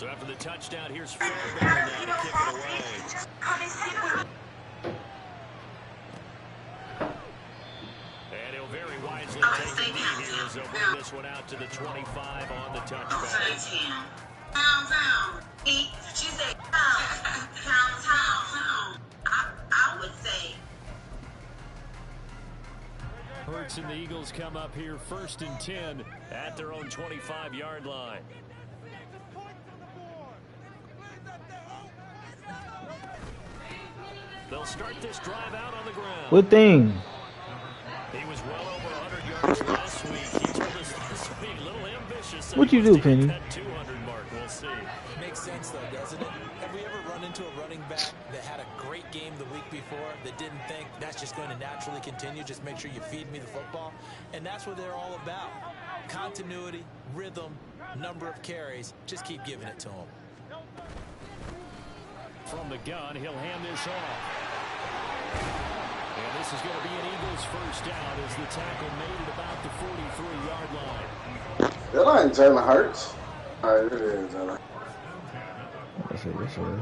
So after the touchdown, here's Fairbairn now to kick it away. And he'll very wisely take the knee here as they'll bring this one out to the 25 on the touchback. She said pound. I would say. Hurts and the Eagles come up here 1st and 10 at their own 25-yard line. They'll start this drive out on the ground. Good thing. He was well over 100 yards last week. He told us this week, a little ambitious. What you do, Penny? That 200 mark, we'll see. Makes sense, though, doesn't it? Have we ever run into a running back that had a great game the week before that didn't think that's just going to naturally continue? Just make sure you feed me the football. And that's what they're all about. Continuity, rhythm, number of carries. Just keep giving it to them. From the gun, he'll hand this off. And this is going to be an Eagles first down as the tackle made at about the 43-yard line. That line Jalen Hurts. All right, it is Jalen. That's it. That's it.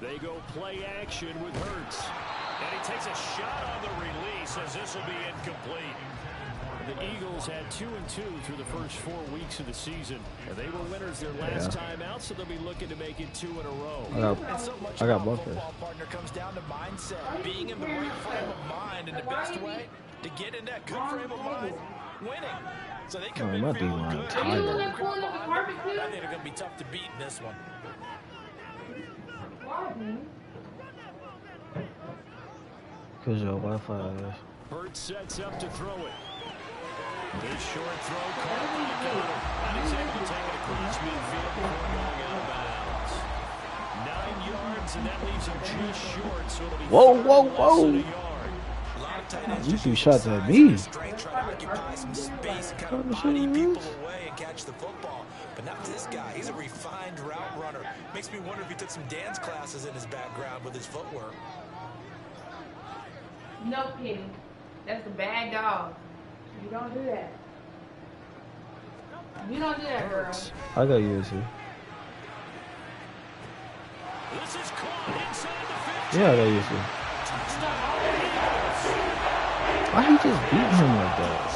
They go play action with Hurts. And he takes a shot on the release as this will be incomplete. The Eagles had 2-2 through the first 4 weeks of the season. And they were winners their last time out, so they'll be looking to make it 2 in a row. I got both there. Football partner comes down to mindset. Being in the right frame of mind, and the best way to get in that good frame of mind, winning. So they come in feeling good. I think they're going to be tough to beat in this one. Because your Wi-Fi is. Hurts sets up to throw it. His short throw caught by Gunner. And he's able to take it across midfield before going out of bounds. 9 yards, and that leaves him just short. So it'll be Whoa. You threw shots at me. Trying to occupy some space, kind of body people away and catch the football. But not this guy. He's a refined route runner. Makes me wonder if he took some dance classes in his background with his footwork. No, Penny. That's a bad dog. You don't do that. You don't do that, girl. I got USC. This is caught inside the 50. Yeah, I got USC. Why he just beat him like that?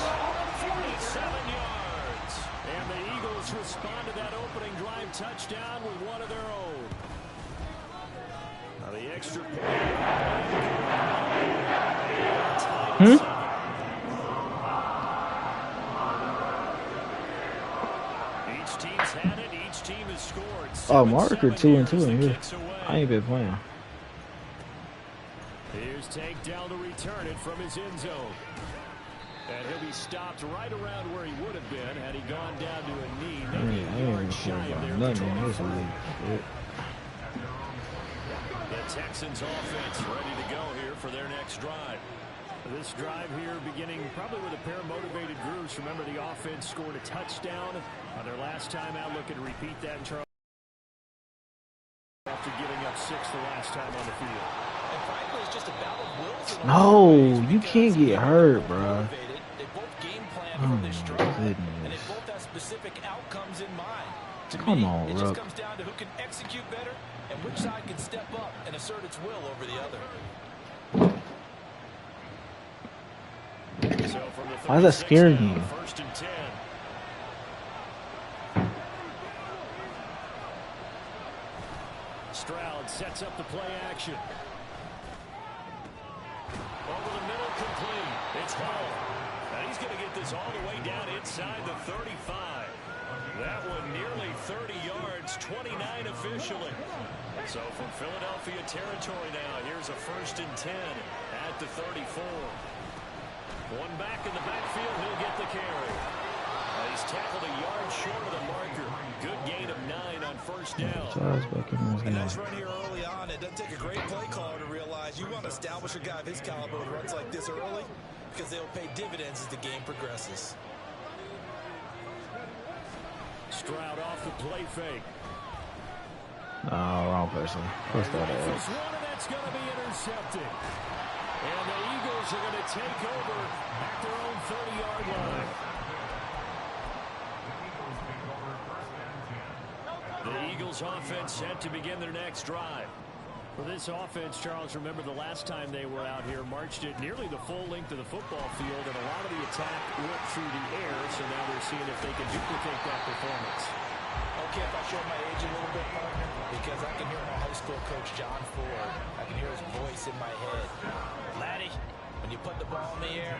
47 yards. And the Eagles respond to that opening drive touchdown with one of their own. Now the extra point. Each team's had it. Each team has scored. Oh, marker 2-2 in here. I ain't been playing. Here's Tank down to return it from his end zone. And he'll be stopped right around where he would have been had he gone down to a knee. Maybe a yard shy of their control. The Texans offense ready to go here for their next drive. This drive here beginning probably with a pair of motivated groups. Remember, the offense scored a touchdown on their last time out. Looking to repeat that in Charles after giving up 6 the last time on the field. And frankly, it's just a battle of wills. No, you can't get hurt, bro. They both game plan for this drive, and they both have specific outcomes in mind. Come on, it just comes down to who can execute better and which side can step up and assert its will over the other. So from the why is that scaring you? 1st and 10. Stroud sets up the play action. Over the middle, complete. It's Hall. And he's going to get this all the way down inside the 35. That one nearly 30 yards, 29 officially. So from Philadelphia territory now, here's a 1st and 10 at the 34. One back in the backfield, he'll get the carry. He's tackled a yard short of the marker. Good gain of 9 on 1st down. And that's right here early on. It doesn't take a great play caller to realize you want to establish a guy of his caliber with runs like this early because they'll pay dividends as the game progresses. Stroud off the play fake. No, wrong person. What's that? This one, and that's going to be intercepted. And the Eagles are going to take over at their own 30-yard line. The Eagles offense set to begin their next drive. For this offense, Charles, remember the last time they were out here, marched it nearly the full length of the football field, and a lot of the attack went through the air, so now they're seeing if they can duplicate that performance. Okay, if I show my age a little bit, partner, because I can hear my high school coach, John Ford. I can hear his voice in my head. Laddie, when you put the ball in the air,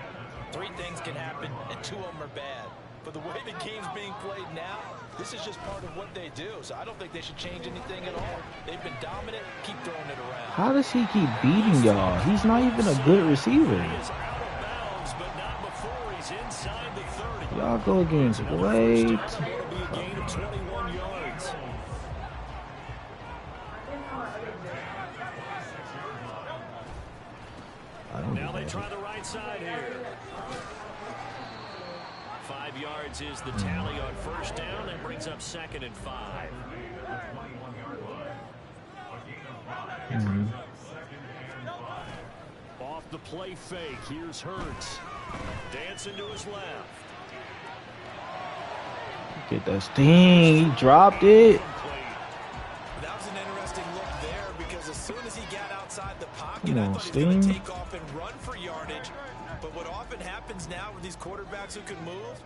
3 things can happen, and 2 of them are bad. But the way the game's being played now, this is just part of what they do. So I don't think they should change anything at all. They've been dominant. Keep throwing it around. How does he keep beating y'all? He's not even a good receiver. Y'all go against Wade. Now they try the right side here. 5 yards is the tally on first down. That brings up 2nd and 5. Off the play fake. Here's Hurts. Dancing to his left. Get that sting. He dropped it. That was an interesting look there because as soon as he got outside the pocket, Come on, I thought he was going to Sting. take off and run for yardage. But what often happens now with these quarterbacks who can move,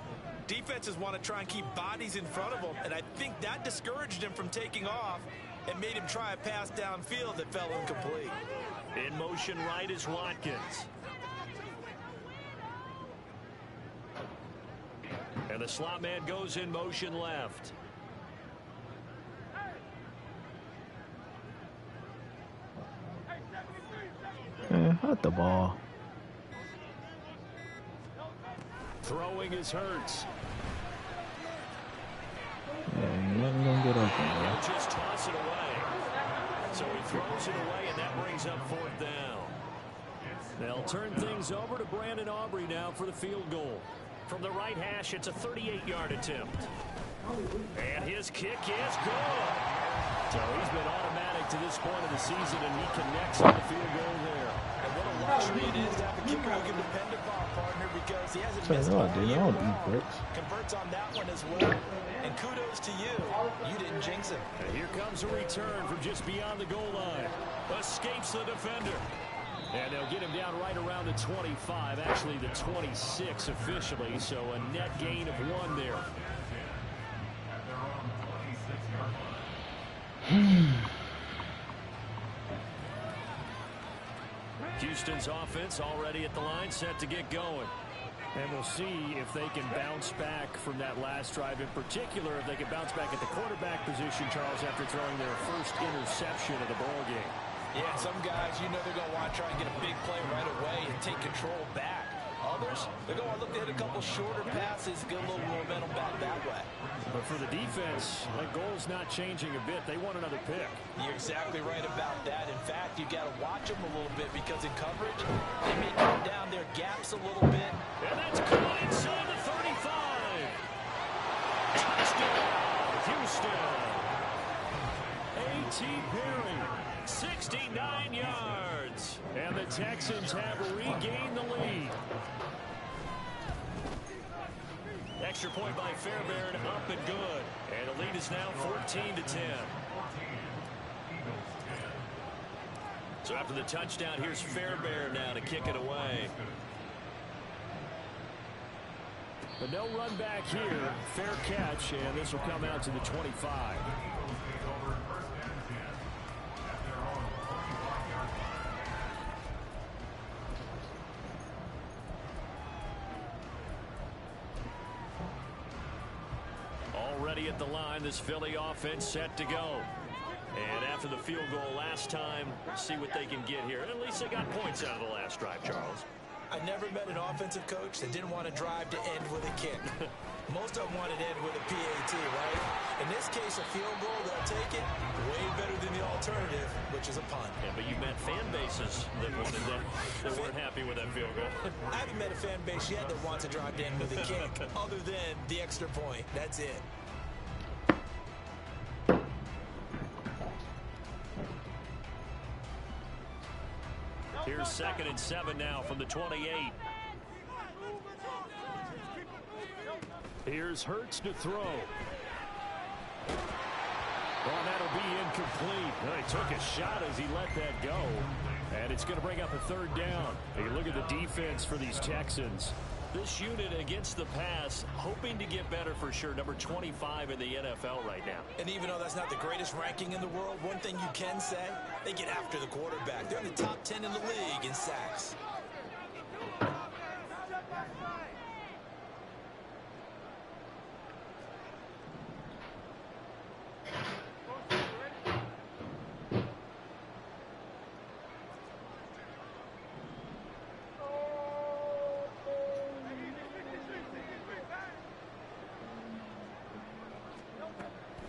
defenses want to try and keep bodies in front of them, and I think that discouraged him from taking off and made him try a pass downfield that fell incomplete. In motion right is Watkins. And the slot man goes in motion left. Hurt the ball. Throwing is Hurts. Yeah, nothing gonna get open, bro. He'll just toss it away. So he throws it away, and that brings up 4th down. They'll turn things over to Brandon Aubrey now for the field goal. From the right hash, it's a 38-yard attempt. And his kick is good. So he's been automatic to this point of the season, and he connects on the field goal there. And what a luxury it is to have a kicker who can depend upon, partner, because he hasn't missed No, I all didn't. year I don't eat long. bricks. Converts on that one as well. And kudos to you. You didn't jinx him. And here comes a return from just beyond the goal line. Escapes the defender. And they'll get him down right around the 25, actually the 26 officially, so a net gain of 1 there. Houston's offense already at the line, set to get going. And we'll see if they can bounce back from that last drive. In particular, if they can bounce back at the quarterback position, Charles, after throwing their first interception of the ball game. Yeah, some guys, you know they're going to want to try and get a big play right away and take control back. Others, they're going to look to hit a couple shorter passes, get a little momentum back that way. But for the defense, that goal's not changing a bit. They want another pick. You're exactly right about that. In fact, you got to watch them a little bit because in coverage, they may cut down their gaps a little bit. And that's caught inside the 35. Touchdown, Houston. A.T. Perry, 69 yards. And the Texans have regained the lead. Extra point by Fairbairn, up and good. And the lead is now 14-10. So after the touchdown, here's Fairbairn now to kick it away. But no run back here. Fair catch, and this will come out to the 25. Already at the line, this Philly offense set to go. And after the field goal last time, see what they can get here. At least they got points out of the last drive, Charles. I never met an offensive coach that didn't want to drive to end with a kick. Most of them wanted to end with a PAT, right? In this case, a field goal, they'll take it. Way better than the alternative, which is a punt. Yeah, but you met fan bases that wanted that weren't happy with that field goal. I haven't met a fan base yet that wants to drive to end with a kick, other than the extra point. That's it. Here's 2nd and 7 now from the 28. Here's Hurts to throw. Well, that'll be incomplete. Well, he took a shot as he let that go. And it's going to bring up a 3rd down. You look at the defense for these Texans. This unit against the pass, hoping to get better for sure. Number 25 in the NFL right now. And even though that's not the greatest ranking in the world, one thing you can say, they get after the quarterback. They're in the top 10 in the league in sacks.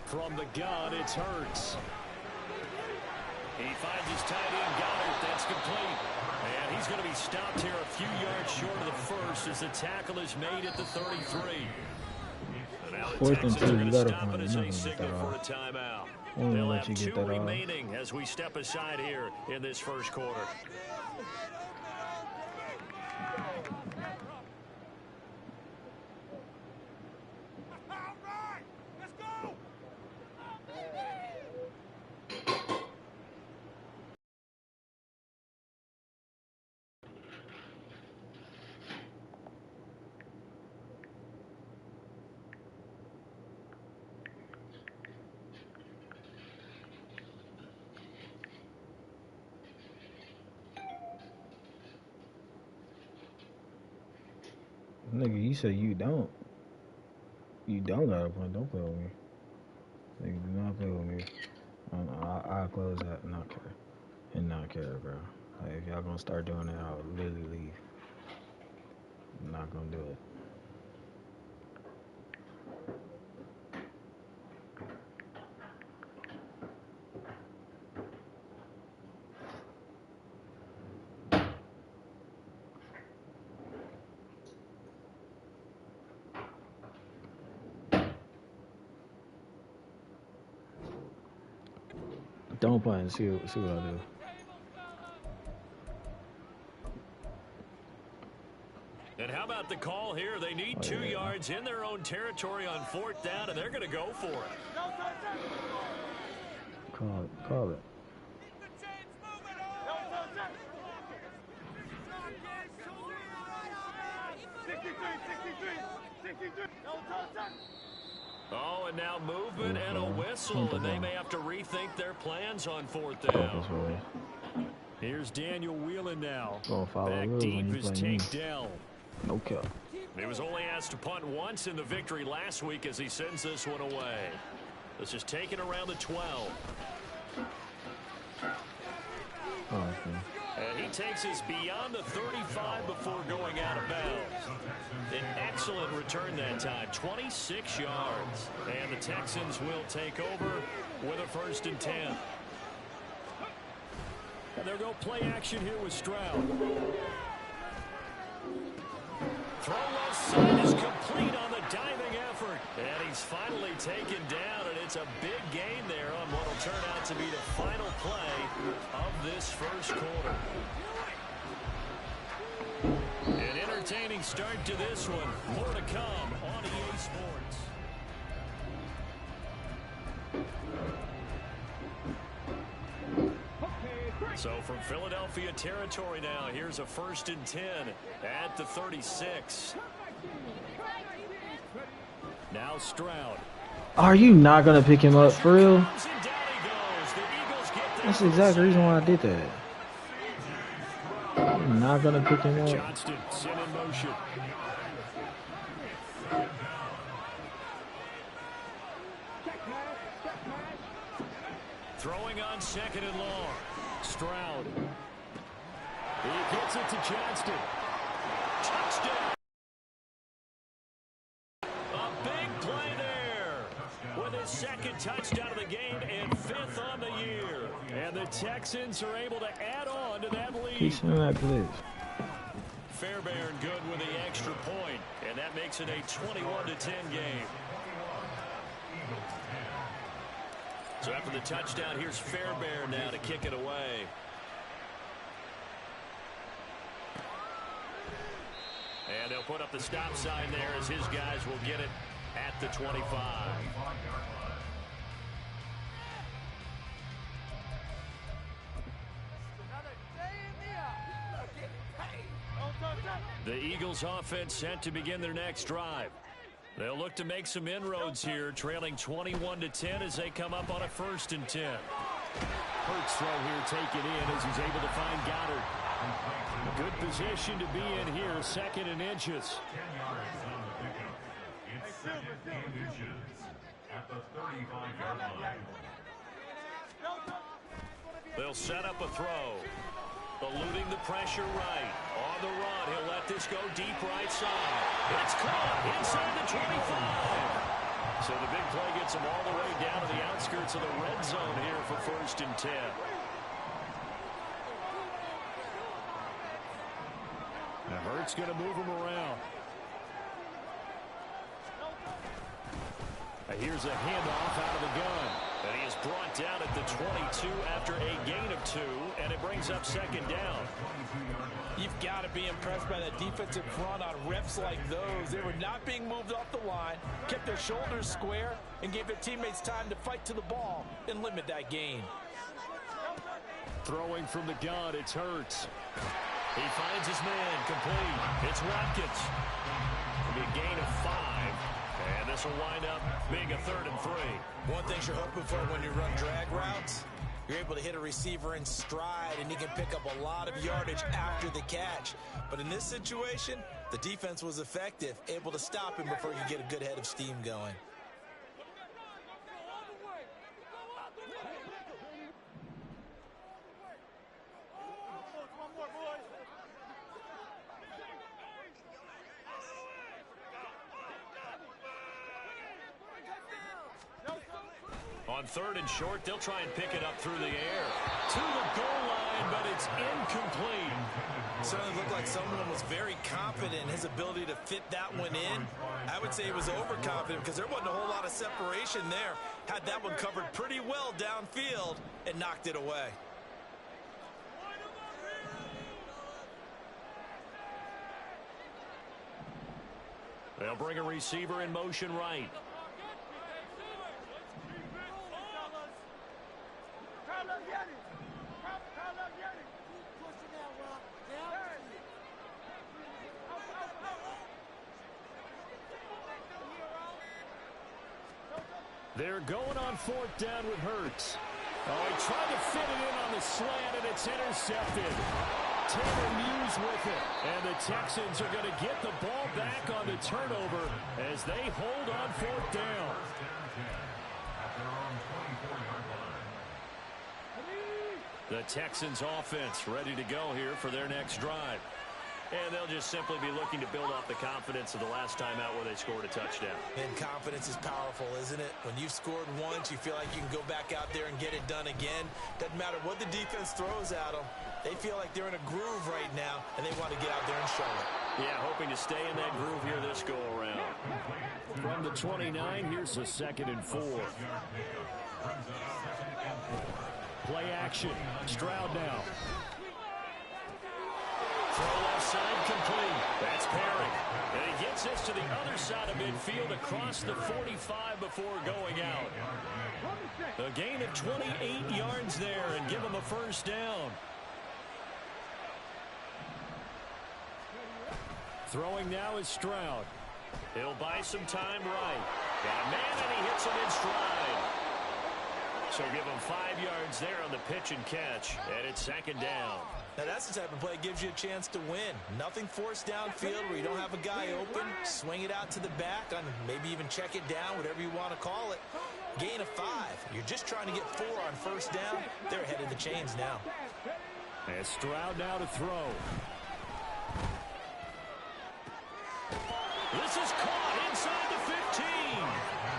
From the gun, it's Hurts. He finds his tight end, Goddard. That's complete. And he's going to be stopped here a few yards short of the first as the tackle is made at the 33. And now the Texans are going to stop it as they signal for a timeout. They'll have 2 remaining as we step aside here in this first quarter. Nigga, you said you don't. You don't got a point. Don't play with me. Nigga, do not play with me. I'll close that and not care. And not care, bro. Like, if y'all gonna start doing it, I'll literally leave. I'm not gonna do it. Don't play and see what I do. And how about the call here? They need 2 yards in their own territory on 4th down, and they're going to go for it. Call it. Oh, and now movement and a whistle, and they may have to rethink their plans on 4th down. Here's Daniel Whelan now. Back deep is Tank Dell. No kill. He was only asked to punt once in the victory last week as he sends this one away. This is taken around the 12. And he takes us beyond the 35 before going out of bounds. An excellent return that time, 26 yards. And the Texans will take over with a 1st and 10. And they'll go play action here with Stroud. Throw left side is complete on the diving effort. And he's finally taken down, and it's a big gain there on what will turn out to be the final play of this first quarter. An entertaining start to this one. More to come on EA Sports. So from Philadelphia territory now, here's a 1st and 10 at the 36. Now Stroud. Are you not going to pick him up for real? That's the exact reason why I did that. I'm not going to pick him up. Johnston sent in motion. Throwing on 2nd and long. Stroud. He gets it to Johnston. Touchdown. A big play there. With his 2nd touchdown of the game and 5th on the year. And the Texans are able to add on to that lead. He's in that blitz. Fairbairn good with the extra point. And that makes it a 21-10 game. So after the touchdown, here's Fairbairn now to kick it away. And they'll put up the stop sign there as his guys will get it at the 25. The Eagles offense set to begin their next drive. They'll look to make some inroads here, trailing 21-10 as they come up on a 1st and 10. Hurts throw here taken in as he's able to find Goddard. Good position to be in here, 2nd and inches. 10 yards on the pickup. It's 2nd and inches at the 35-yard line. They'll set up a throw. Eluding the pressure right. On the run, he'll let this go deep right side. It's caught inside the 25. So the big play gets him all the way down to the outskirts of the red zone here for 1st and 10. Now Hurts going to move him around. Here's a handoff out of the gun. And he is brought down at the 22 after a gain of 2, and it brings up 2nd down. You've got to be impressed by that defensive front on reps like those. They were not being moved off the line, kept their shoulders square, and gave their teammates time to fight to the ball and limit that gain. Throwing from the gun, it's Hurts. He finds his man complete. It's Watkins. It'll be a gain of 5. And this will wind up being a 3rd and 3. One thing you're hoping for when you run drag routes, you're able to hit a receiver in stride, and he can pick up a lot of yardage after the catch. But in this situation, the defense was effective, able to stop him before you get a good head of steam going. On 3rd and short, they'll try and pick it up through the air. To the goal line, but it's incomplete. Certainly looked like someone was very confident in his ability to fit that one in. I would say he was overconfident because there wasn't a whole lot of separation there. Had that one covered pretty well downfield and knocked it away. They'll bring a receiver in motion right. They're going on 4th down with Hurts. Oh, he tried to fit it in on the slant, and it's intercepted. Taylor Muse with it. And the Texans are going to get the ball back on the turnover as they hold on 4th down. The Texans offense ready to go here for their next drive. And they'll just simply be looking to build off the confidence of the last time out where they scored a touchdown. And confidence is powerful, isn't it? When you've scored once, you feel like you can go back out there and get it done again. Doesn't matter what the defense throws at them. They feel like they're in a groove right now, and they want to get out there and show it. Yeah, hoping to stay in that groove here this go-around. From the 29, here's a 2nd and 4. Play action. Stroud now. Throw left side complete. That's Perry. And he gets this to the other side of midfield across the 45 before going out. A gain of 28 yards there and give him a 1st down. Throwing now is Stroud. He'll buy some time right. Got a man and he hits him in stride. So give him 5 yards there on the pitch and catch. And it's 2nd down. Now that's the type of play that gives you a chance to win. Nothing forced downfield where you don't have a guy open. Swing it out to the back, on maybe even check it down, whatever you want to call it. Gain of 5. You're just trying to get 4 on 1st down. They're ahead of the chains now. And Stroud now to throw. This is caught inside the 15.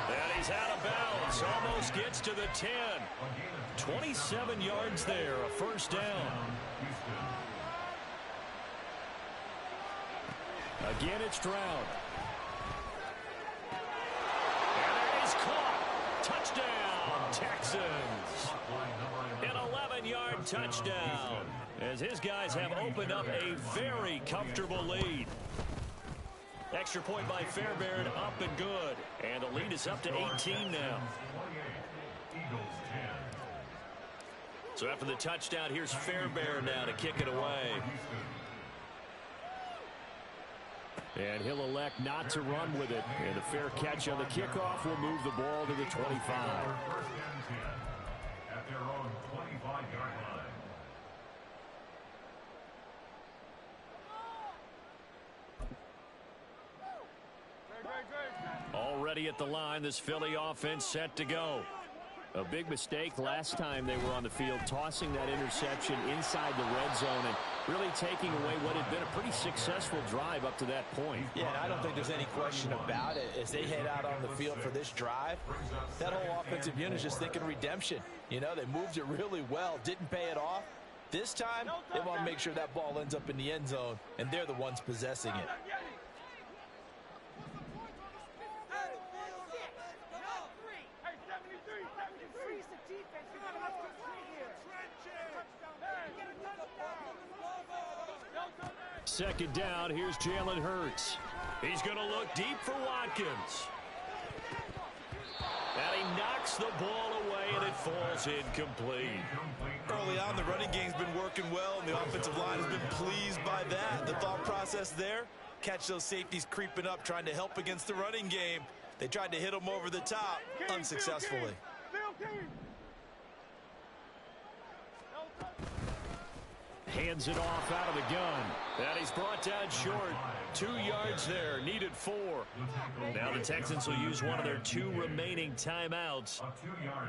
And he's out of bounds. Almost gets to the 10. 27 yards there, a 1st down. Again, it's Stroud. And that is caught. Touchdown, Texans. An 11-yard touchdown as his guys have opened up a very comfortable lead. Extra point by Fairbairn, up and good. And the lead is up to 18 now. So after the touchdown, here's Fairbairn now to kick it away. And he'll elect not to run with it. And a fair catch on the kickoff will move the ball to the 25. At their own 25-yard line. Already at the line, this Philly offense set to go. A big mistake last time they were on the field, tossing that interception inside the red zone and really taking away what had been a pretty successful drive up to that point. Yeah, and I don't think there's any question about it. As they head out on the field for this drive, that whole offensive unit is just thinking redemption. You know, they moved it really well, didn't pay it off. This time, they want to make sure that ball ends up in the end zone, and they're the ones possessing it. Second down, here's Jalen Hurts. He's going to look deep for Watkins. And he knocks the ball away, and it falls incomplete. Early on, the running game's been working well, and the offensive line has been pleased by that. The thought process there, catch those safeties creeping up, trying to help against the running game. They tried to hit them over the top, unsuccessfully. Hands it off out of the gun. And he's brought down short. 2 yards there, needed 4. Now the Texans will use one of their 2 remaining timeouts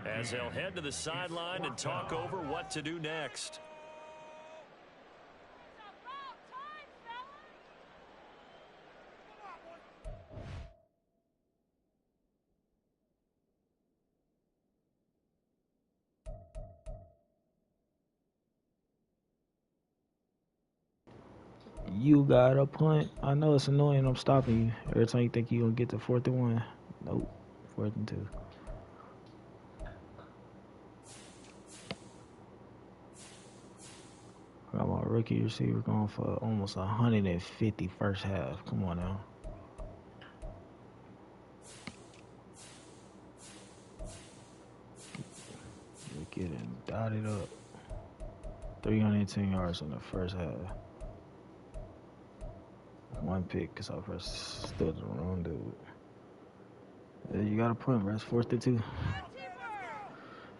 as they'll head to the sideline and talk over what to do next. You got a punt. I know it's annoying. I'm stopping you every time you think you're going to get to 4th and 1. Nope. 4th and 2. I got my rookie receiver going for almost 150 first half. Come on now. You're getting dotted up. 310 yards in the first half. 1 pick because I first stood the wrong dude. Yeah, you got a punt, bro. It's 4th and 2.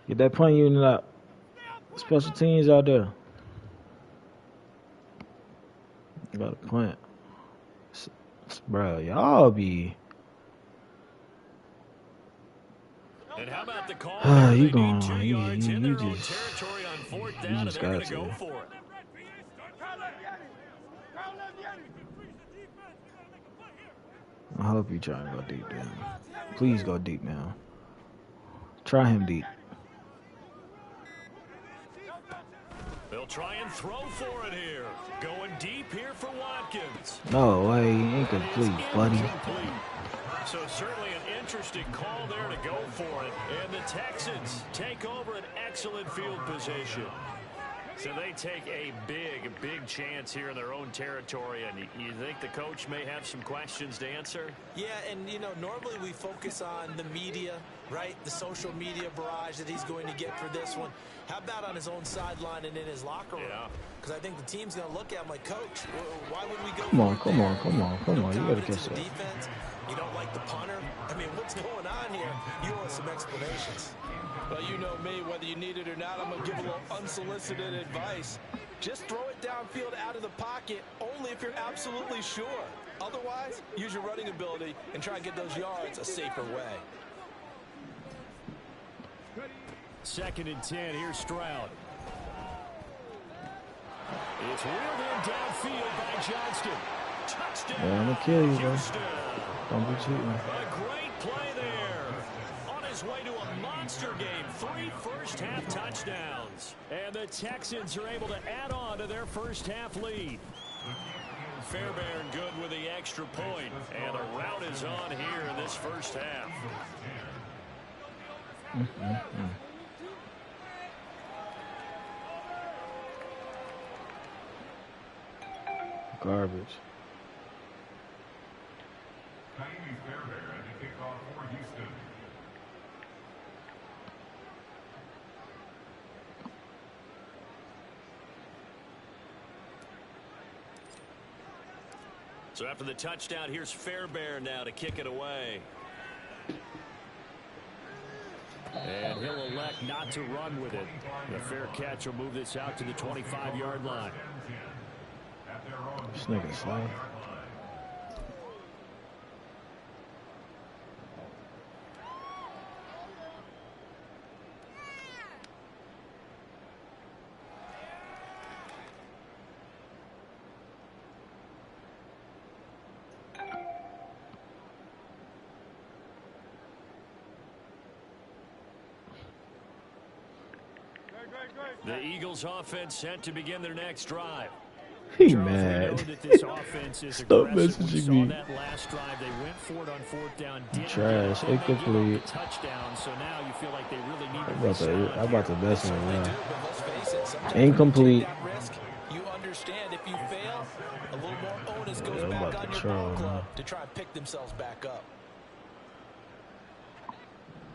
Get that punt unit out. Special teams out there. You got a punt. Bro, y'all be. And how about the call? You They going? need 2 yards in You their own just. territory on 4th You down, and just they're going got to go to. for it. I hope you trying to go deep, dude. Please go deep now. Try him deep. They'll try and throw for it here. Going deep here for Watkins. No way, incomplete, buddy. Incomplete. So certainly an interesting call there to go for it. And the Texans take over an excellent field position. So they take a big chance here in their own territory. And you think the coach may have some questions to answer? Yeah, and, you know, normally we focus on the media, right? The social media barrage that he's going to get for this one. How about on his own sideline and in his locker room? Because I think the team's going to look at him like, Coach, why would we go? Come on. You gotta catch that. Defense? You don't like the punter? I mean, what's going on here? You want some explanations. Well, you know me, whether you need it or not, I'm going to give a little unsolicited advice. Just throw it downfield out of the pocket, only if you're absolutely sure. Otherwise, use your running ability and try and get those yards a safer way. 2nd and 10, here's Stroud. It's wheeled in downfield by Johnston. Touchdown. Yeah, I'm gonna kill you, bro. Houston. Don't be cheating. A great play there. On his way to a monster game. 3 first-half touchdowns. And the Texans are able to add on to their first-half lead. Fairbairn good with the extra point. And the route is on here in this first half. Garbage. for Houston. So after the touchdown, here's Fairbairn now to kick it away. And he'll elect not to run with it. The fair catch will move this out to the 25-yard line. This nigga slow. The Eagles offense set to begin their next drive. He Charles, mad. we know that this offense is Stop aggressive. We messaging saw me. that last drive. They went for it on fourth down. Didn't Trash. get it. Then they give up Incomplete. the touchdown. So now you feel like they really need to I'm about to mess him They do, around. but let's face it, sometimes Incomplete. when you take that risk, you understand if you fail, a little more onus goes Yeah, I'm back about on to your troll, ball club man. to try and pick themselves back up.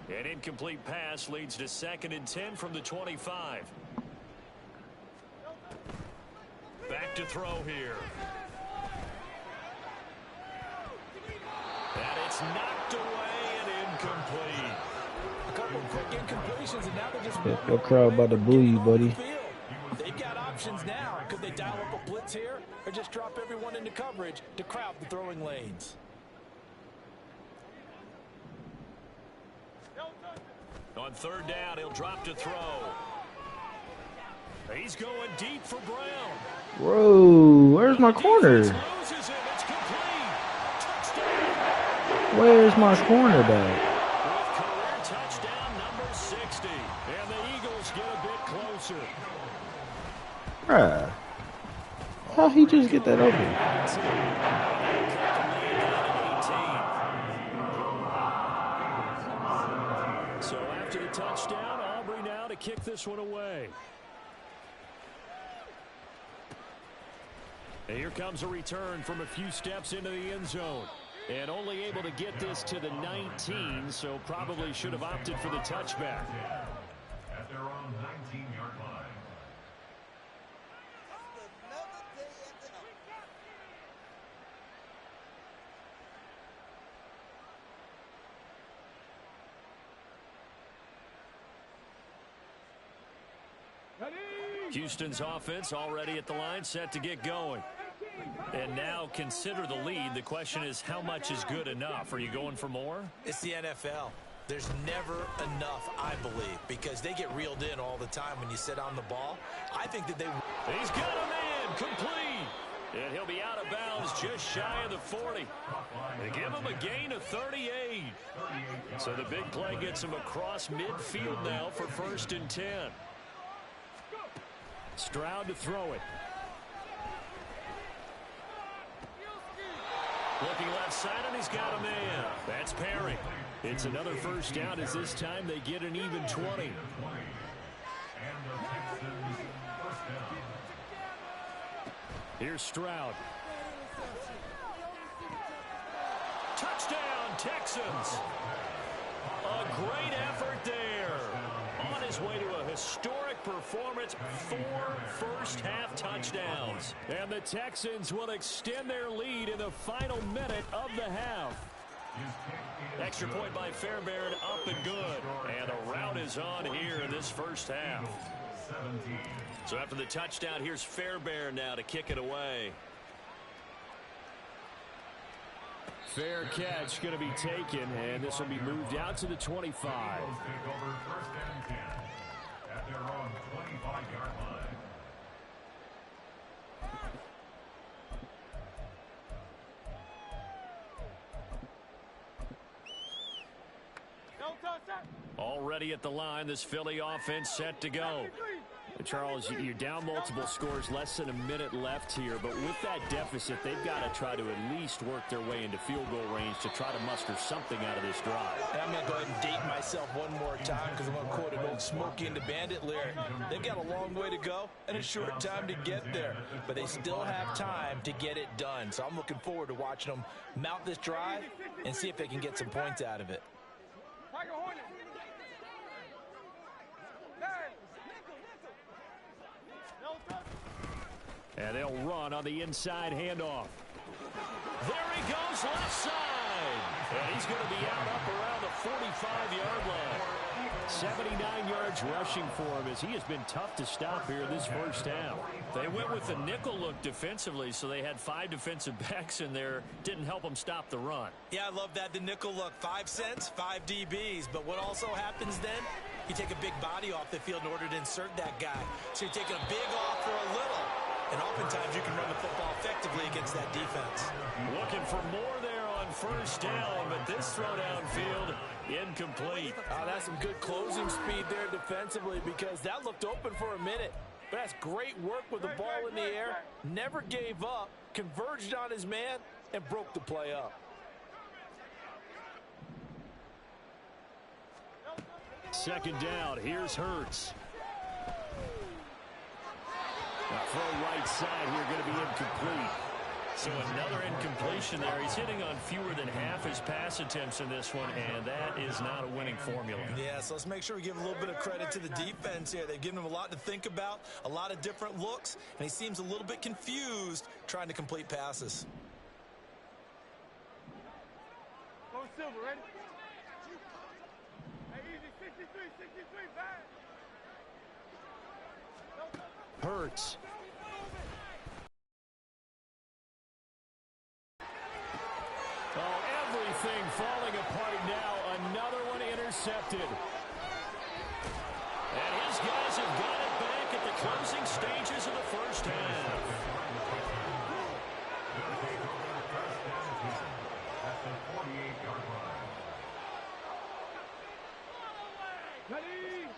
An incomplete pass leads to 2nd and 10 from the 25. Back to throw here. And it's knocked away and incomplete. A couple of quick incompletions, and now they're just Your crowd about to boo you, buddy. They've got options now. Could they dial up a blitz here or just drop everyone into coverage to crowd the throwing lanes? On 3rd down, he'll drop to throw. He's going deep for Brown. Bro, where's my corner? Loses him. It's complete. Touchdown. Where's my cornerback? With career touchdown number 60. And the Eagles get a bit closer. Bruh. How he just get that open? So after the touchdown, Aubrey now to kick this one away. And here comes a return from a few steps into the end zone. And only able to get this to the 19, so probably should have opted for the touchback. At their own 19-yard line. Houston's offense already at the line, set to get going. And now consider the lead. The question is, how much is good enough? Are you going for more? It's the NFL. There's never enough, I believe, because they get reeled in all the time when you sit on the ball. I think that they... He's got a man, complete. And he'll be out of bounds just shy of the 40. They give him a gain of 38. So the big play gets him across midfield now for 1st and 10. Stroud to throw it. Looking left side, and he's got a man. That's Perry. It's another 1st down, as this time they get an even 20. Here's Stroud. Touchdown, Texans. A great effort there. On his way to a historic performance, 4 first-half touchdowns. And the Texans will extend their lead in the final minute of the half. Extra point by Fairbairn, up and good. And a rout is on here in this 1st half. So after the touchdown, here's Fairbairn now to kick it away. Fair catch going to be taken, and this will be moved out to the 25. At their own 25-yard line. Already at the line, this Philly offense set to go. Charles, you're down multiple scores, less than a minute left here, but with that deficit, they've got to try to at least work their way into field goal range to try to muster something out of this drive. And I'm going to go ahead and date myself one more time because I'm going to quote an old Smokey and the Bandit lyric. They've got a long way to go and a short time to get there, but they still have time to get it done. So I'm looking forward to watching them mount this drive and see if they can get some points out of it. And they'll run on the inside handoff. There he goes, left side. And he's going to be out up around the 45-yard line. 79 yards rushing for him as he has been tough to stop here this first half. They went with the nickel look defensively, so they had 5 defensive backs in there. Didn't help them stop the run. Yeah, I love that, the nickel look. 5 cents, 5 DBs. But what also happens then, you take a big body off the field in order to insert that guy. So you're taking a big off for a little. And oftentimes you can run the football effectively against that defense. Looking for more there on first down, but this throw downfield incomplete. That's some good closing speed there defensively because that looked open for a minute. But that's great work with the ball in the air. Never gave up, converged on his man, and broke the play up. Second down, here's Hurts. Now throw right side here, going to be incomplete. So another incompletion there. He's hitting on fewer than half his pass attempts in this one, and that is not a winning formula. Yeah, so let's make sure we give a little bit of credit to the defense here. They've given him a lot to think about, a lot of different looks, and he seems a little bit confused trying to complete passes. Go Silver, ready? Hey, easy, 63, back. Hurts. Oh, everything falling apart now. Another one intercepted. And his guys have got it back at the closing stages of the first half. At the 48-yard line. Ready?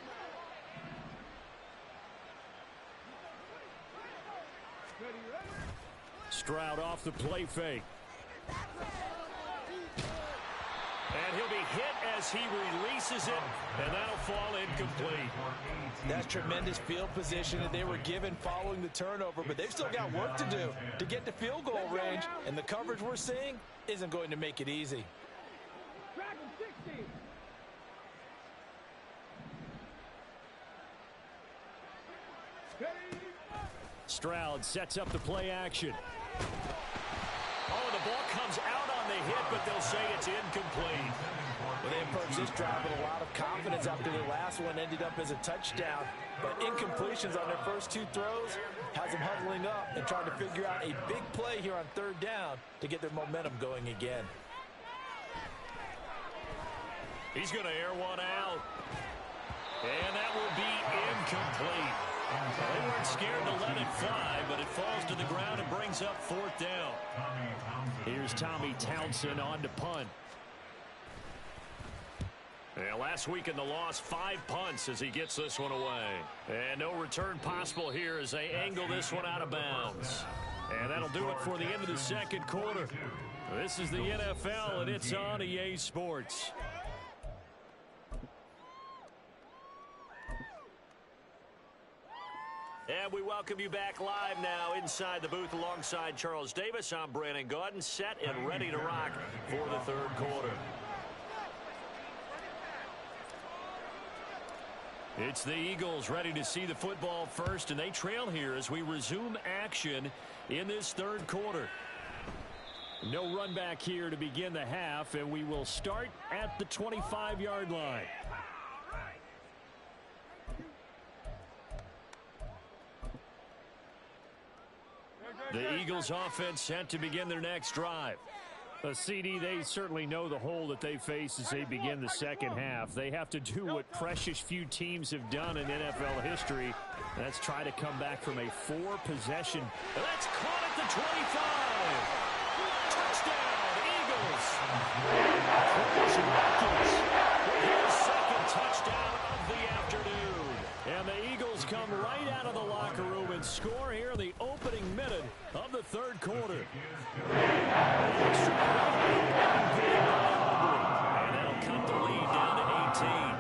Stroud off the play fake. And he'll be hit as he releases it, and that'll fall incomplete. That's tremendous field position that they were given following the turnover, but they've still got work to do to get to field goal range, and the coverage we're seeing isn't going to make it easy. Stroud sets up the play action. Oh, the ball comes out on the hit, but they'll say it's incomplete. Well, they approached this drive with a lot of confidence after their last one ended up as a touchdown. But incompletions on their first 2 throws has them huddling up and trying to figure out a big play here on third down to get their momentum going again. He's going to air one out. And that will be incomplete. They weren't scared to let it fly, but it falls to the ground and brings up fourth down. Here's Tommy Townsend on to punt. And last week in the loss, 5 punts as he gets this one away. And no return possible here as they angle this one out of bounds. And that'll do it for the end of the second quarter. This is the NFL, and it's on EA Sports. And we welcome you back live now inside the booth alongside Charles Davis. I'm Brandon Gaudin, set and ready to rock for the third quarter. It's the Eagles ready to see the football first, and they trail here as we resume action in this third quarter. No run back here to begin the half, and we will start at the 25-yard line. The Eagles offense set to begin their next drive. CD, they certainly know the hole that they face as they begin the second half. They have to do what precious few teams have done in NFL history. That's try to come back from a 4-possession. That's caught at the 25. Touchdown, Eagles. His second touchdown of the afternoon. And the Eagles come right out of the locker room and score here in the opening minute of the third quarter. And that'll cut the lead down to 18.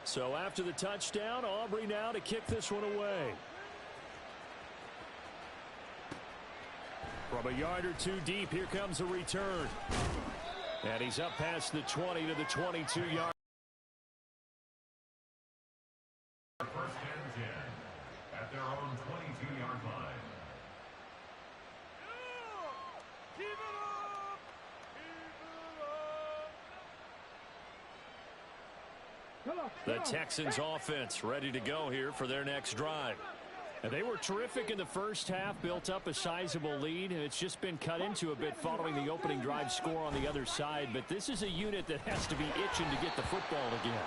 So after the touchdown, Aubrey now to kick this one away. From a yard or two deep, here comes a return. And he's up past the 20 to the 22-yard. First and 10 at their own 22-yard line. Keep it up! Keep it up! The Texans offense ready to go here for their next drive. And they were terrific in the first half, built up a sizable lead, and it's just been cut into a bit following the opening drive score on the other side. But this is a unit that has to be itching to get the football again.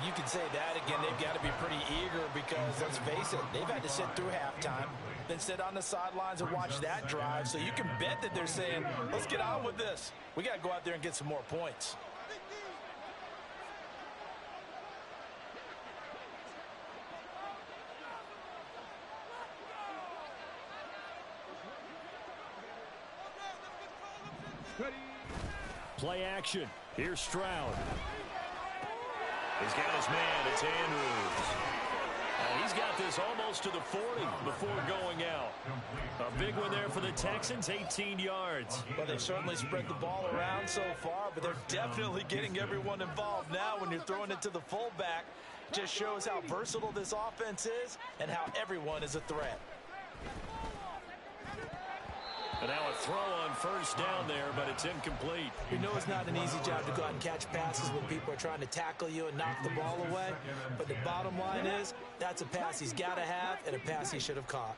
You can say that again. They've got to be pretty eager because, let's face it, they've had to sit through halftime, then sit on the sidelines and watch that drive. So you can bet that they're saying, let's get on with this. We got to go out there and get some more points. Play action. Here's Stroud. He's got his man. It's Andrews. And he's got this almost to the 40 before going out. A big one there for the Texans, 18 yards. Well, they've certainly spread the ball around so far, but they're definitely getting everyone involved now when you're throwing it to the fullback. Just shows how versatile this offense is and how everyone is a threat. And now a throw on first down there, but it's incomplete. You know it's not an easy job to go out and catch passes when people are trying to tackle you and knock the ball away. But the bottom line is, that's a pass he's got to have and a pass he should have caught.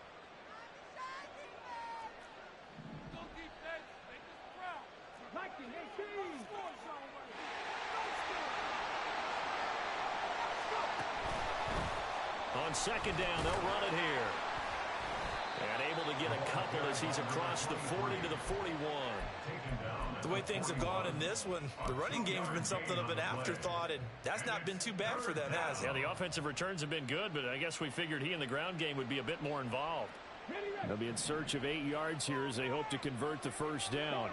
On second down, they'll run it here. And able to get a couple as he's across the 40 to the 41. The way things have gone in this one, the running game's been something of an afterthought, and that's not been too bad for them, has it? Yeah, the offensive returns have been good, but I guess we figured he in the ground game would be a bit more involved. They'll be in search of 8 yards here as they hope to convert the first down.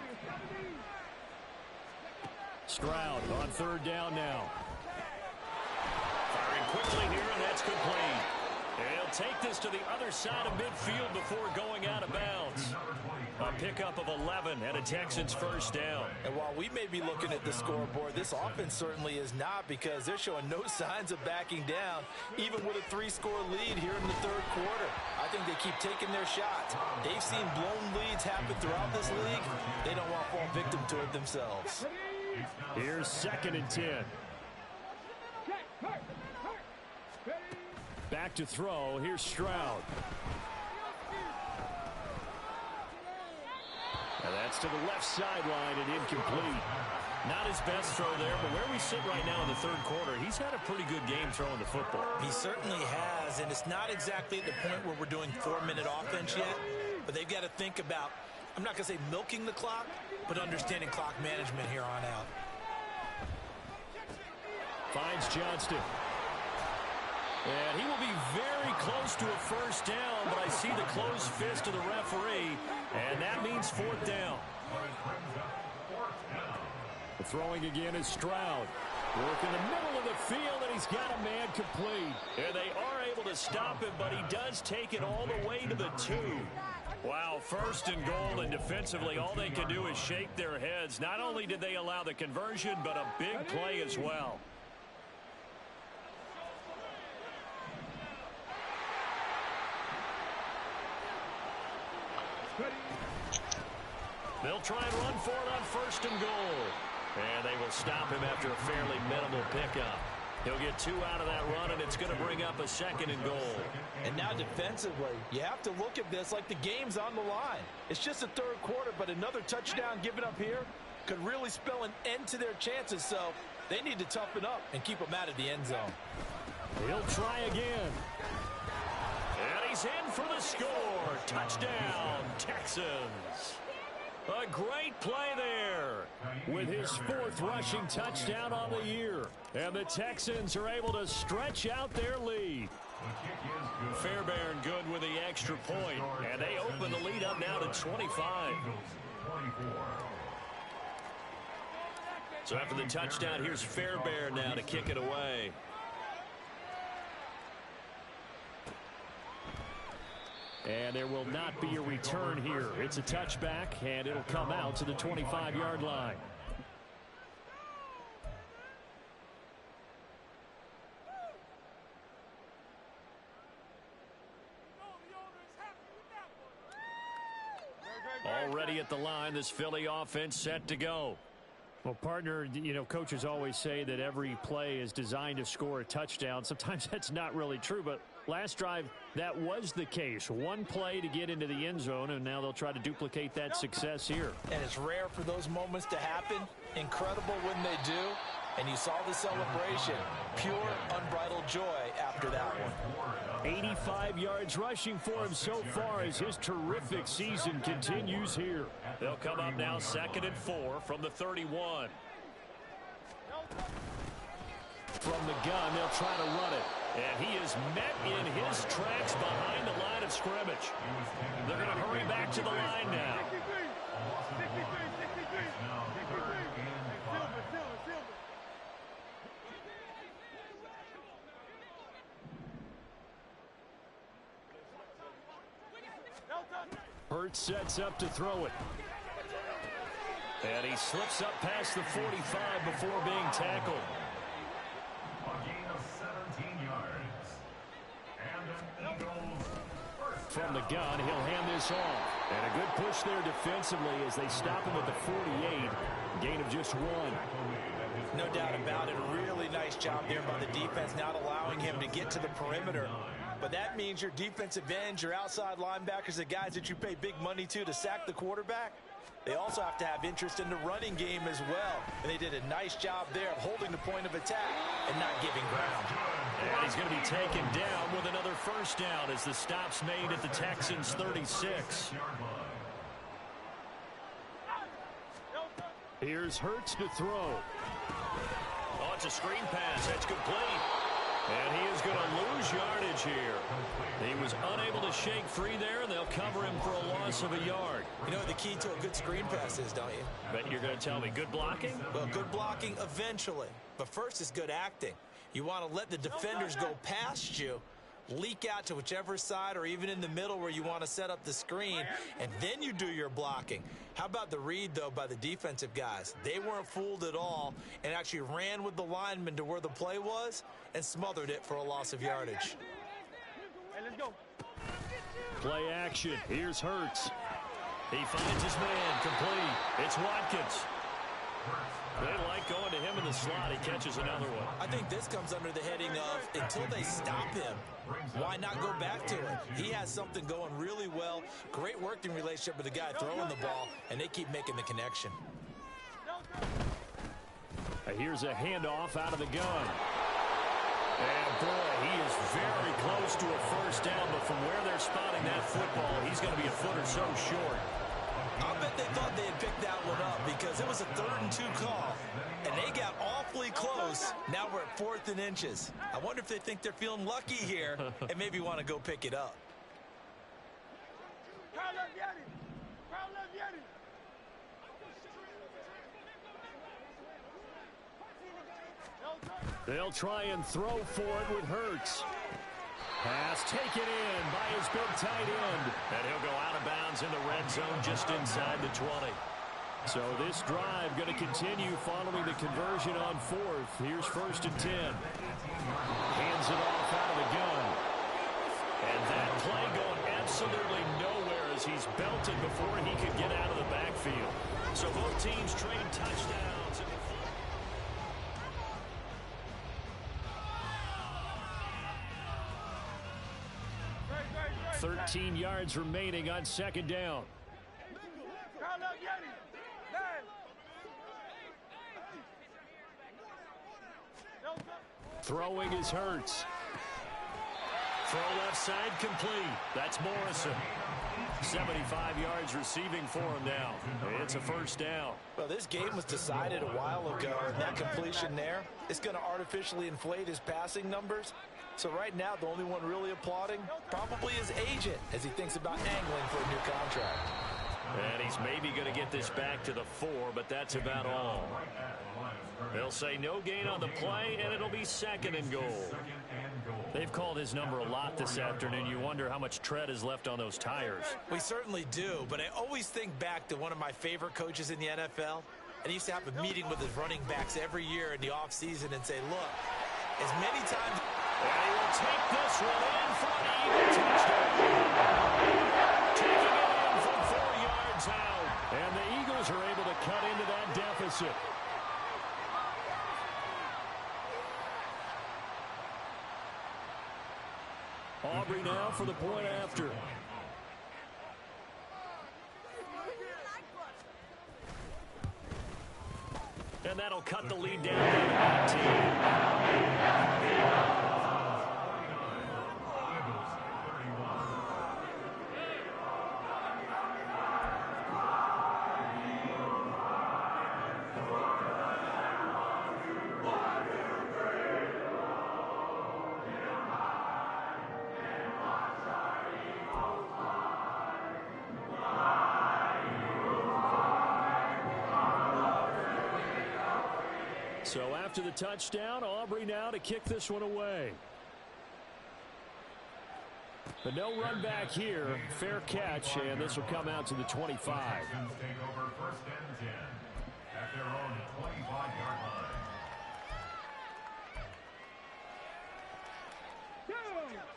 Stroud on third down now. Firing quickly here, and that's complete. He'll take this to the other side of midfield before going out of bounds. A pickup of 11 and a Texans first down. And while we may be looking at the scoreboard, this offense certainly is not, because they're showing no signs of backing down, even with a 3-score lead here in the third quarter. I think they keep taking their shots. They've seen blown leads happen throughout this league. They don't want to fall victim to it themselves. Here's second and 10. Back to throw. Here's Stroud. And that's to the left sideline and incomplete. Not his best throw there, but where we sit right now in the third quarter, he's had a pretty good game throwing the football. He certainly has, and it's not exactly at the point where we're doing 4-minute offense yet, but they've got to think about, I'm not going to say milking the clock, but understanding clock management here on out. Finds Johnston. And he will be very close to a first down, but I see the closed fist of the referee, and that means fourth down. The throwing again is Stroud. Work in the middle of the field, and he's got a man complete. And they are able to stop him, but he does take it all the way to the 2. Wow, first and goal, and defensively all they can do is shake their heads. Not only did they allow the conversion, but a big play as well. They'll try and run for it on first and goal. And they will stop him after a fairly minimal pickup. He'll get 2 out of that run, and it's going to bring up a second and goal. And now defensively, you have to look at this like the game's on the line. It's just the third quarter, but another touchdown given up here could really spell an end to their chances. So they need to toughen up and keep them out of the end zone. He'll try again. And he's in for the score. Touchdown, Texans. A great play there with his 4th rushing touchdown on the year. And the Texans are able to stretch out their lead. Fairbairn good with the extra point, and they open the lead up now to 25. So after the touchdown, here's Fairbairn now to kick it away. And there will not be a return here. It's a touchback, and it'll come out to the 25-yard line. Already at the line, this Philly offense set to go. Well, partner, you know, coaches always say that every play is designed to score a touchdown. Sometimes that's not really true, but last drive, that was the case. One play to get into the end zone, and now they'll try to duplicate that success here. And it's rare for those moments to happen. Incredible when they do. And you saw the celebration. Pure, unbridled joy after that one. 85 yards rushing for him so far as his terrific season continues here. They'll come up now 2nd and 4 from the 31. From the gun, they'll try to run it. And he is met in his tracks behind the line of scrimmage. They're going to hurry back to the line now. Hurts sets up to throw it. And he slips up past the 45 before being tackled. A gain of 17 yards. And an Eagles first From the gun, he'll hand this off. And a good push there defensively as they stop him at the 48. Gain of just 1. No doubt about it. A really nice job there by the defense, not allowing him to get to the perimeter. But that means your defensive ends, your outside linebackers, the guys that you pay big money to sack the quarterback, they also have to have interest in the running game as well. And they did a nice job there of holding the point of attack and not giving ground. And he's going to be taken down with another first down as the stop's made at the Texans' 36. Here's Hurts to throw. Oh, it's a screen pass. That's complete. And he is going to lose yardage here. He was unable to shake free there, and they'll cover him for a loss of a yard. You know what the key to a good screen pass is, don't you? But you're going to tell me good blocking? Well, good blocking eventually. But first is good acting. You want to let the defenders go past you, leak out to whichever side or even in the middle where you want to set up the screen, and then you do your blocking. How about the read, though, by the defensive guys? They weren't fooled at all and actually ran with the lineman to where the play was and smothered it for a loss of yardage. Hey, let's go. Play action. Here's Hurts. He finds his man complete. It's Watkins. They like going to him in the slot. He catches another one. I think this comes under the heading of until they stop him, why not go back to it? He has something going really well. Great working relationship with the guy throwing the ball, and they keep making the connection. Here's a handoff out of the gun. And boy, he is very close to a first down, but from where they're spotting that football, he's going to be a foot or so short. I bet they thought they had picked that one up because it was a 3rd and 2 call, and they got awfully close. Now we're at 4th and inches. I wonder if they think they're feeling lucky here and maybe want to go pick it up. They'll try and throw for it with Hurts. Pass taken in by his big tight end. And he'll go out of bounds in the red zone just inside the 20. So this drive going to continue following the conversion on 4th. Here's 1st and 10. Hands it off out of the gun. And that play going absolutely nowhere as he's belted before he could get out of the backfield. So both teams trade touchdowns. 13 yards remaining on 2nd down. Throwing is Hurts. Throw left side complete. That's Morrison. 75 yards receiving for him now. It's a first down. Well, this game was decided a while ago, and that completion there is going to artificially inflate his passing numbers. So right now, the only one really applauding probably his agent as he thinks about angling for a new contract. And he's maybe going to get this back to the 4, but that's about all. They'll say no gain on the play, and it'll be 2nd and goal. They've called his number a lot this afternoon. You wonder how much tread is left on those tires. We certainly do, but I always think back to one of my favorite coaches in the NFL. And he used to have a meeting with his running backs every year in the offseason and say, look, as many times... And he will take this one in for an Eagle touchdown. Taking it in from 4 yards out. And the Eagles are able to cut into that deficit. Aubrey now for the point after. And that'll cut the lead down to 19. So after the touchdown, Aubrey now to kick this one away. But no run back here. Fair catch, and this will come out to the 25. Texans take over 1st and 10 at their own 25-yard line.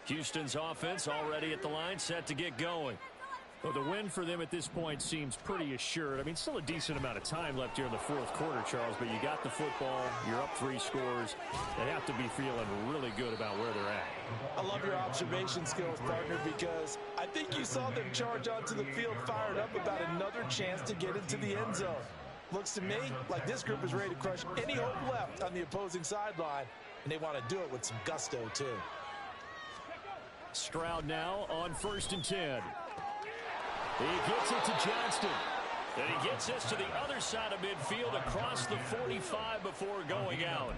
Houston's offense already at the line, set to get going. Well, the win for them at this point seems pretty assured. I mean, still a decent amount of time left here in the 4th quarter, Charles, but you got the football, you're up 3 scores. They have to be feeling really good about where they're at. I love your observation skills, partner, because I think you saw them charge onto the field fired up about another chance to get into the end zone. Looks to me like this group is ready to crush any hope left on the opposing sideline, and they want to do it with some gusto, too. Stroud now on 1st and 10. He gets it to Johnston. And he gets this to the other side of midfield across the 45 before going out.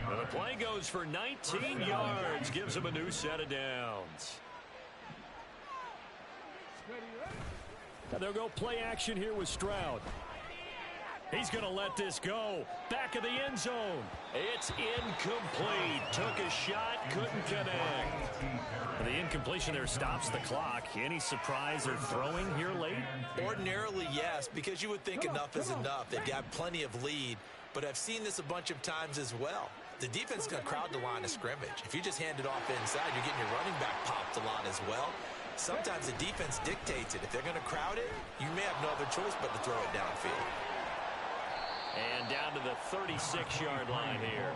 And the play goes for 19 yards. Gives him a new set of downs. And they'll go play action here with Stroud. He's going to let this go. Back of the end zone. It's incomplete. Took a shot, couldn't connect. The incompletion there stops the clock. Any surprise they're throwing here late? Ordinarily, yes, because you would think enough is enough. They've got plenty of lead, but I've seen this a bunch of times as well. The defense is going to crowd the line of scrimmage. If you just hand it off inside, you're getting your running back popped a lot as well. Sometimes the defense dictates it. If they're going to crowd it, you may have no other choice but to throw it downfield. And down to the 36-yard line here.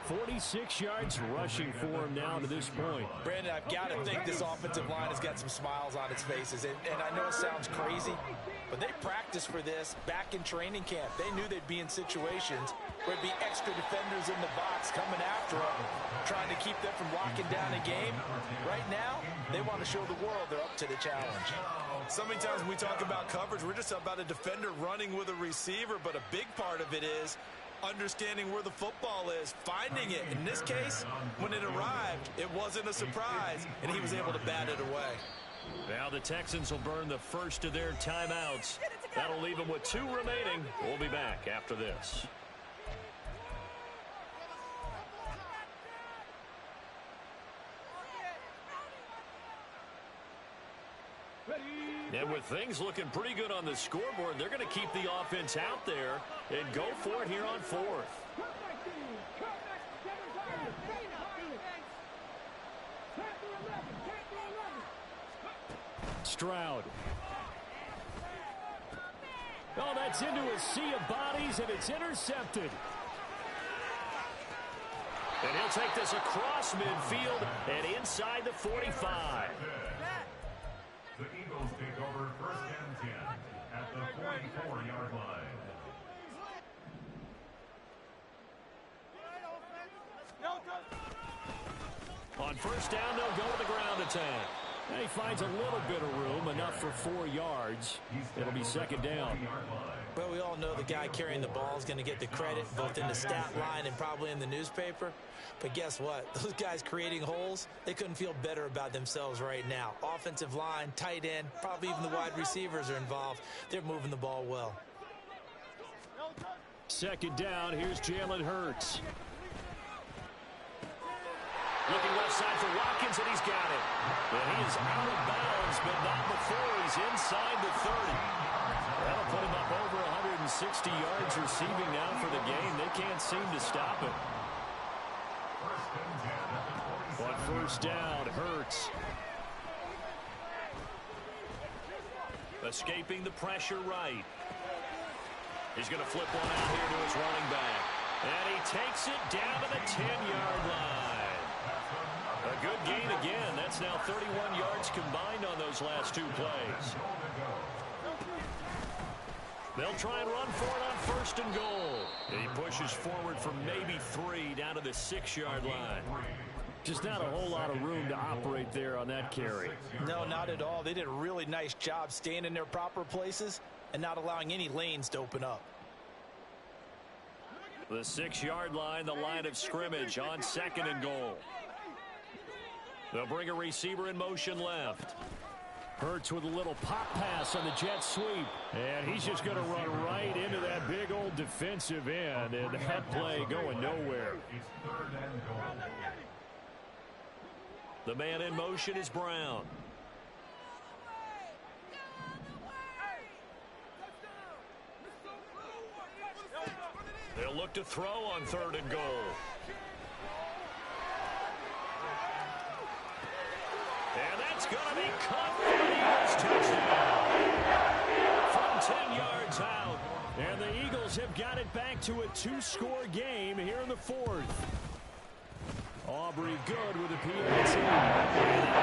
46 yards rushing for him now to this point. Brandon, I've got to think this offensive line has got some smiles on its faces. And I know it sounds crazy, but they practiced for this back in training camp. They knew they'd be in situations where there'd be extra defenders in the box coming after them, trying to keep them from locking down a game. Right now, they want to show the world they're up to the challenge. So many times when we talk about coverage, we're just about a defender running with a receiver, but a big part of it is understanding where the football is, finding it. In this case, when it arrived, it wasn't a surprise, and he was able to bat it away. Now the Texans will burn the first of their timeouts. That'll leave them with 2 remaining. We'll be back after this. And with things looking pretty good on the scoreboard, they're going to keep the offense out there and go for it here on 4th. Stroud. Oh, that's into a sea of bodies, and it's intercepted. And he'll take this across midfield and inside the 45. The Eagles take over 1st and 10 at the 44-yard line. On 1st down, they'll go to the ground attack. And he finds a little bit of room, enough for 4 yards. It'll be second down. Well, we all know the guy carrying the ball is going to get the credit, both in the stat line and probably in the newspaper. But guess what? Those guys creating holes, they couldn't feel better about themselves right now. Offensive line, tight end, probably even the wide receivers are involved. They're moving the ball well. Second down, here's Jalen Hurts. Looking left side for Watkins, and he's got it. And he is out of bounds, but not before he's inside the 30. That'll put him up over 160 yards receiving now for the game. They can't seem to stop him. On first down, Hurts. Escaping the pressure right. He's going to flip one out here to his running back. And he takes it down to the 10-yard line. A good gain again. That's now 31 yards combined on those last 2 plays. They'll try and run for it on first and goal. And he pushes forward for maybe 3 down to the 6-yard line. Just not a whole lot of room to operate there on that carry. No, not at all. They did a really nice job staying in their proper places and not allowing any lanes to open up. The 6-yard line, the line of scrimmage on second and goal. They'll bring a receiver in motion left. Hurts with a little pop pass on the jet sweep. And he's just going to run right into that big old defensive end. And that play going nowhere. The man in motion is Brown. They'll look to throw on third and goal. And that's going to be caught for the Eagles touchdown. From 10 yards out. And the Eagles have got it back to a 2-score game here in the 4th. Aubrey good with a PAT. And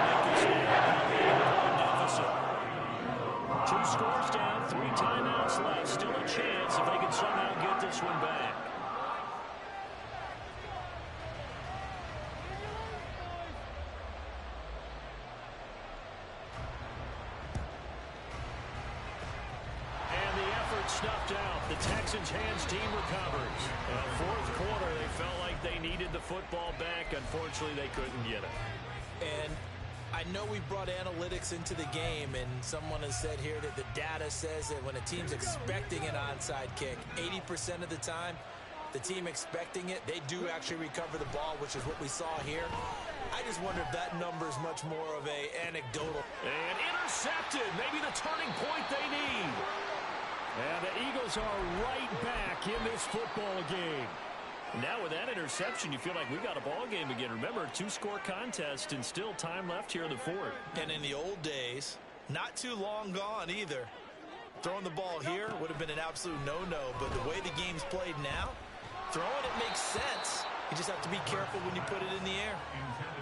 2 scores down, 3 timeouts left. Still a chance if they can somehow get this one back. And the effort snuffed out. The Texans' hands team recovers. 4th quarter, they felt like they needed the football back. Unfortunately, they couldn't get it. And I know we brought analytics into the game, and someone has said here that the data says that when a team's expecting an onside kick, 80% of the time, the team expecting it, they do actually recover the ball, which is what we saw here. I just wonder if that number is much more of a anecdotal. And intercepted, maybe the turning point they need. And the Eagles are right back in this football game. Now with that interception, you feel like we've got a ball game again. Remember, 2-score contest and still time left here in the 4th. And in the old days, not too long gone either. Throwing the ball here would have been an absolute no-no, but the way the game's played now, throwing it makes sense. You just have to be careful when you put it in the air.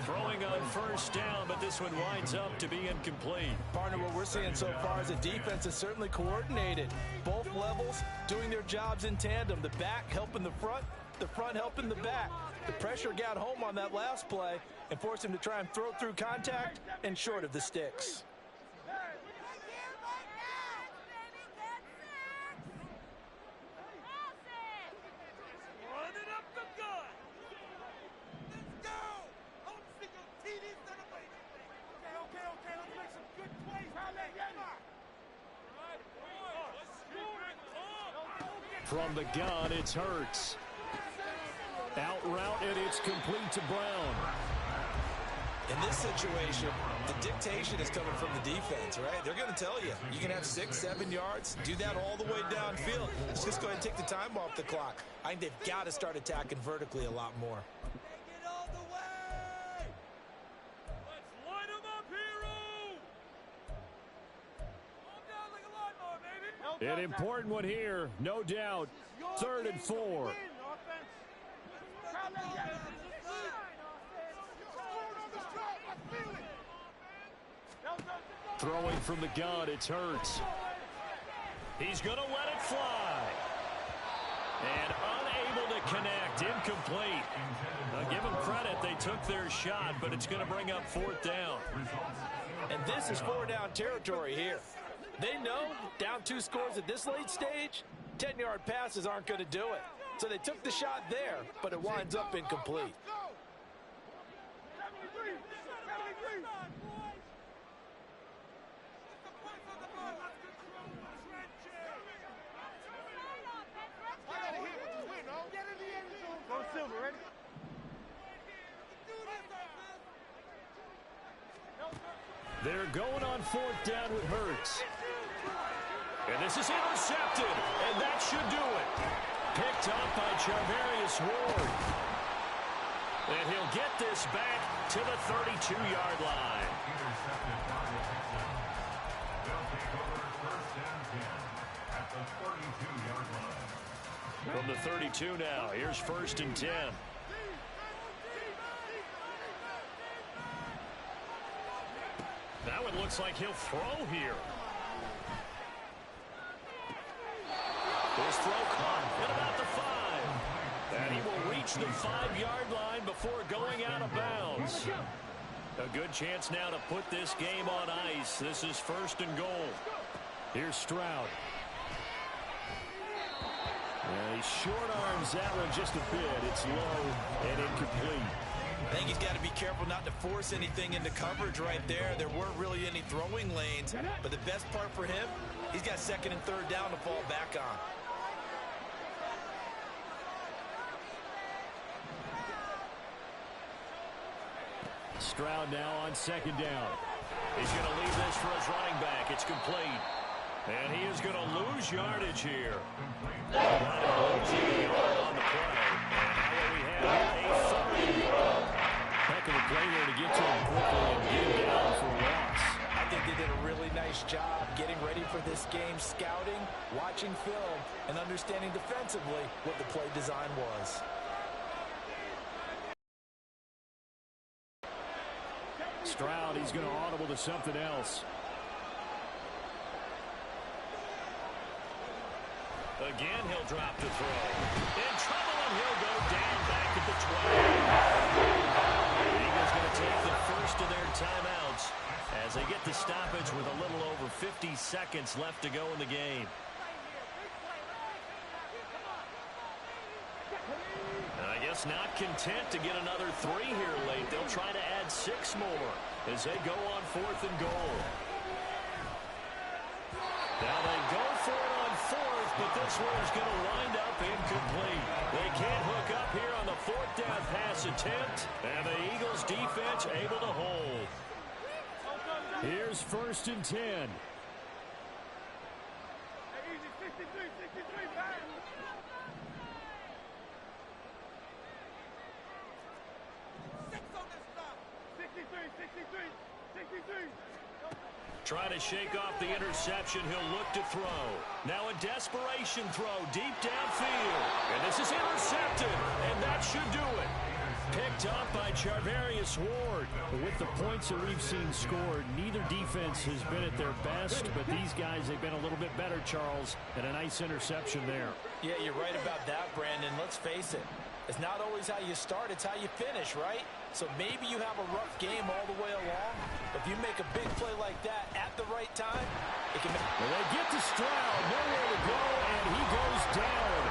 Throwing on first down, but this one winds up to be incomplete. Partner, what we're seeing so far is the defense is certainly coordinated. Both levels doing their jobs in tandem. The back helping the front helping the back. The pressure got home on that last play and forced him to try and throw through contact and short of the sticks. From the gun, it's Hurts. Out route, and it's complete to Brown. In this situation, the dictation is coming from the defense, right? They're going to tell you, you can have 6, 7 yards, do that all the way downfield. Let's just go ahead and take the time off the clock. I think they've got to start attacking vertically a lot more. An important one here, no doubt. 3rd and 4. Throwing from the gun, it's Hurts. He's going to let it fly. And unable to connect. Incomplete. Give them credit. They took their shot, but it's going to bring up 4th down. And this is 4-down territory here. They know down 2 scores at this late stage, 10-yard passes aren't going to do it. So they took the shot there, but it winds up incomplete. They're going on 4th down with Hurts. And this is intercepted, and that should do it. Picked up by Charvarius Ward. And he'll get this back to the 32-yard line. Intercepted by the Texans. They'll take over 1st and 10 at the 32-yard line. From the 32 now, here's 1st and 10. That one looks like he'll throw here. This throw caught at about the 5. And he will reach the 5-yard line before going out of bounds. A good chance now to put this game on ice. This is 1st and goal. Here's Stroud. And he short arms that one just a bit. It's low and incomplete. I think he's got to be careful not to force anything into coverage right there. There weren't really any throwing lanes, but the best part for him, he's got 2nd and 3rd down to fall back on. Stroud now on 2nd down. He's going to leave this for his running back. It's complete. And he is going to lose yardage here. Losing yard on the play. And now we have a 3rd. Heck of a play there to get to him quickly and get him down for a loss. I think they did a really nice job getting ready for this game, scouting, watching film, and understanding defensively what the play design was. Stroud, he's going to audible to something else. Again, he'll drop the throw. In trouble, and he'll go down back at the 12. The Eagles going to take the first of their timeouts as they get the stoppage with a little over 50 seconds left to go in the game. And I guess not content to get another 3 here late. They'll try to add 6 more as they go on 4th and goal. Now they go for it on 4th, but this one is going to wind up incomplete. They can't hook up here on the 4th down pass attempt, and the Eagles defense able to hold. Here's 1st and 10. Trying to shake off the interception. He'll look to throw. Now a desperation throw deep downfield. And this is intercepted. And that should do it. Picked up by Charvarius Ward. With the points that we've seen scored, neither defense has been at their best, but these guys have been a little bit better, Charles, and a nice interception there. Yeah, you're right about that, Brandon. Let's face it. It's not always how you start, it's how you finish, right? So maybe you have a rough game all the way along. If you make a big play like that at the right time, it can make... Well, they get to Stroud, nowhere to go, and he goes down.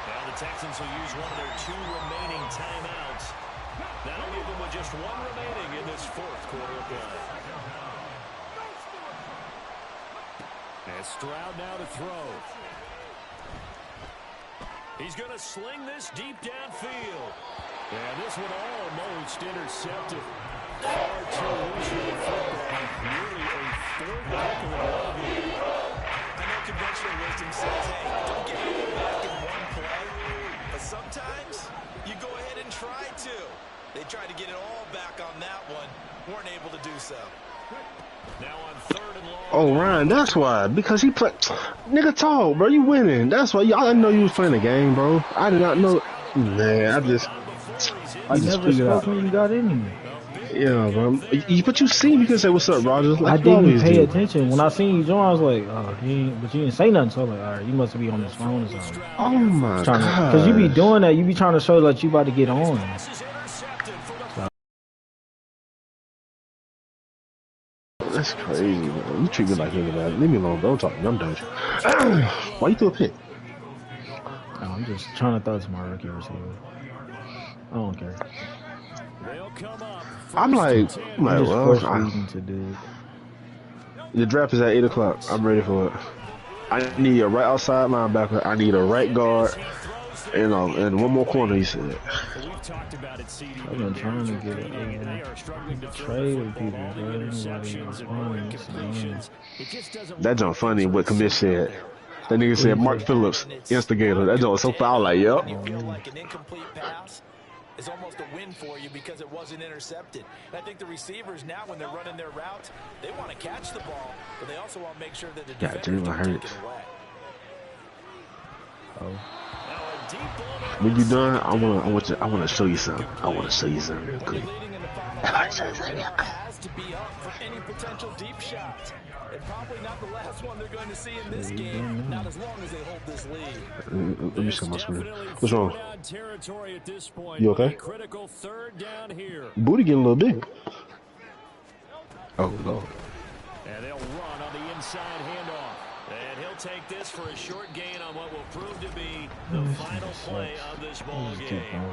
Now the Texans will use one of their 2 remaining timeouts. That'll leave them with just 1 remaining in this 4th quarter of play. And Stroud now to throw. He's going to sling this deep downfield. And this one almost intercepted. Far too loose for the football. Nearly a 4th pick of the ball game. I know conventional wisdom says, hey, don't get it back in one play. But sometimes you go ahead and try to. They tried to get it all back on that one. Weren't able to do so. Now on 3rd and long. Oh, Ryan, that's why. Because he played. Nigga, talk, bro. You winning. That's why. I didn't know you was playing the game, bro. I did not know. Man, I just never figured out. spoke when you got in here. Yeah, bro. But you see, you can say what's up, Rogers. Like I you didn't always pay do. attention. When I seen you join, I was like, oh, but you didn't say nothing. So I was like, all right, you must be on his phone or something. Oh my Because you be god. doing that. You be trying to show that you about to get on. That's crazy, man. You treat me like nigga, man. Leave me alone, bro. Don't talk to me. I'm done. Why you threw a pick? Oh, I'm just trying to throw it to my rookie receiver. I don't care. I'm like, I'm just well, force feeding to dude. the draft is at 8 o'clock. I'm ready for it. I need a right outside linebacker. I need a right guard. And one more corner, he said. I've been trying to get a trade with people, bro. That jump funny what Commish said. That nigga said Mark Phillips, instigator. That joint was so foul, like, yep. Like an incomplete pass is almost a win for you because it wasn't intercepted. And I think the receivers now, when they're running their routes, they want to catch the ball, but they also want to make sure that the defenders don't take it away. When you done, I wanna show you something. I wanna show you something real quick. Has to be up for any potential deep shots. And probably not the last one they're going to see in this game, not as long as they hold this lead. Let me show my screen. What's wrong? You okay? Booty getting a little big. Oh, Lord. And they'll run on the inside handoff. And he'll take this for a short gain on what will prove to be the final play of this ball game.